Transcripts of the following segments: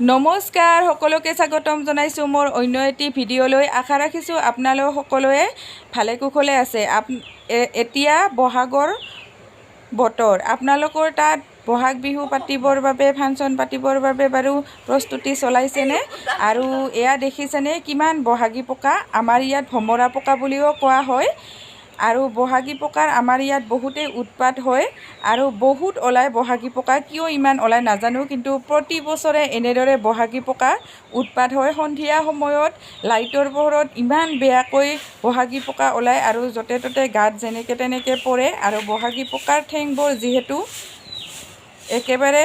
নমস্কাৰ সকলোকে স্বাগতম জনাইছোঁ মোৰ অন্য এটি ভিডিঅ'লৈ। আশা ৰাখিছোঁ আপোনালোক সকলোৱে ভালে কুশলে আছে। এতিয়া বহাগৰ বতৰ, আপোনালোকৰ তাত বহাগ বিহু পাতিবৰ বাবে ফাংচন পাতিবৰ বাবে বাৰু প্ৰস্তুতি চলাইছেনে? আৰু এয়া দেখিছেনে কিমান বহাগী পকা? আমাৰ ইয়াত ভমৰা পকা বুলিও কোৱা হয়। আৰু বহাগী পকাৰ আমাৰ ইয়াত বহুতেই উৎপাত হয় আৰু বহুত ওলায় বহাগী পকা। কিয় ইমান ওলায় নাজানো, কিন্তু প্ৰতি বছৰে এনেদৰে বহাগী পকা উৎপাত হয়। সন্ধিয়া সময়ত লাইটৰ পোহৰত ইমান বেয়াকৈ বহাগী পকা ওলায় আৰু য'তে ত'তে গাত যেনেকৈ তেনেকৈ পৰে। আৰু বহাগী পকাৰ ঠেংবোৰ যিহেতু একেবাৰে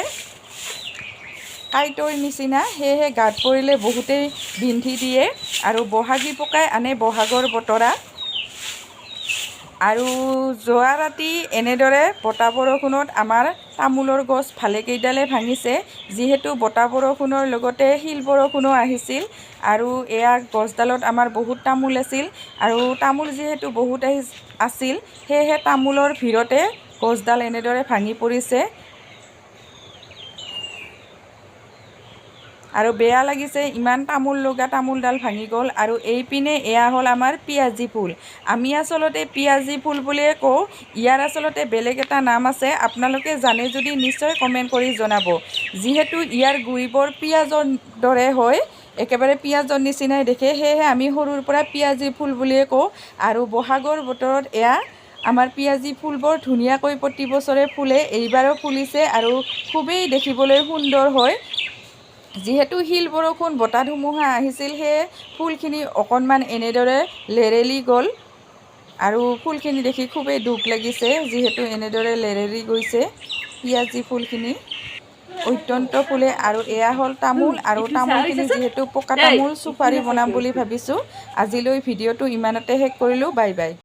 কাঁইটৰ নিচিনা, সেয়েহে গাত পৰিলে বহুতেই বিন্ধি দিয়ে। আৰু বহাগী পকাই আনে বহাগৰ বতৰা। আৰু যোৱা ৰাতি এনেদৰে বতাহ বৰষুণত আমাৰ তামোলৰ গছ ভালেকেইডালে ভাঙিছে। যিহেতু বতাহ বৰষুণৰ লগতে শিল বৰষুণো আহিছিল আৰু এয়া গছডালত আমাৰ বহুত তামোল আছিল। আৰু তামোল যিহেতু বহুত আছিল, সেয়েহে তামোলৰ ভিৰতে গছডাল এনেদৰে ভাঙি পৰিছে আৰু বেয়া লাগিছে, ইমান তামোল লগা তামোলডাল ভাঙি গ'ল। আৰু এইপিনে এয়া হ'ল আমাৰ পিঁয়াজী ফুল। আমি আচলতে পিঁয়াজী ফুল বুলিয়ে কওঁ, ইয়াৰ আচলতে বেলেগ এটা নাম আছে। আপোনালোকে জানে যদি নিশ্চয় কমেণ্ট কৰি জনাব। যিহেতু ইয়াৰ গুৰিবোৰ পিঁয়াজৰ দৰে হয়, একেবাৰে পিঁয়াজৰ নিচিনাই দেখে, সেয়েহে আমি সৰুৰ পৰা পিঁয়াজী ফুল বুলিয়ে কওঁ। আৰু বহাগৰ বতৰত এয়া আমাৰ পিঁয়াজী ফুলবোৰ ধুনীয়াকৈ প্ৰতি বছৰে ফুলে, এইবাৰো ফুলিছে আৰু খুবেই দেখিবলৈ সুন্দৰ হয়। যিহেতু শিল বৰষুণ বতাহ ধুমুহা আহিছিল, সেয়ে ফুলখিনি অকণমান এনেদৰে লেৰেলি গ'ল আৰু ফুলখিনি দেখি খুবেই দুখ লাগিছে। যিহেতু এনেদৰে লেৰেলি গৈছে পিঁয়াজী ফুলখিনি, অত্যন্ত ফুলে। আৰু এয়া হ'ল তামোল, আৰু তামোলখিনি যিহেতু পকা তামোল, চুপাৰি বনাম বুলি ভাবিছোঁ। আজিলৈ ভিডিঅ'টো ইমানতে শেষ কৰিলোঁ। Bye bye.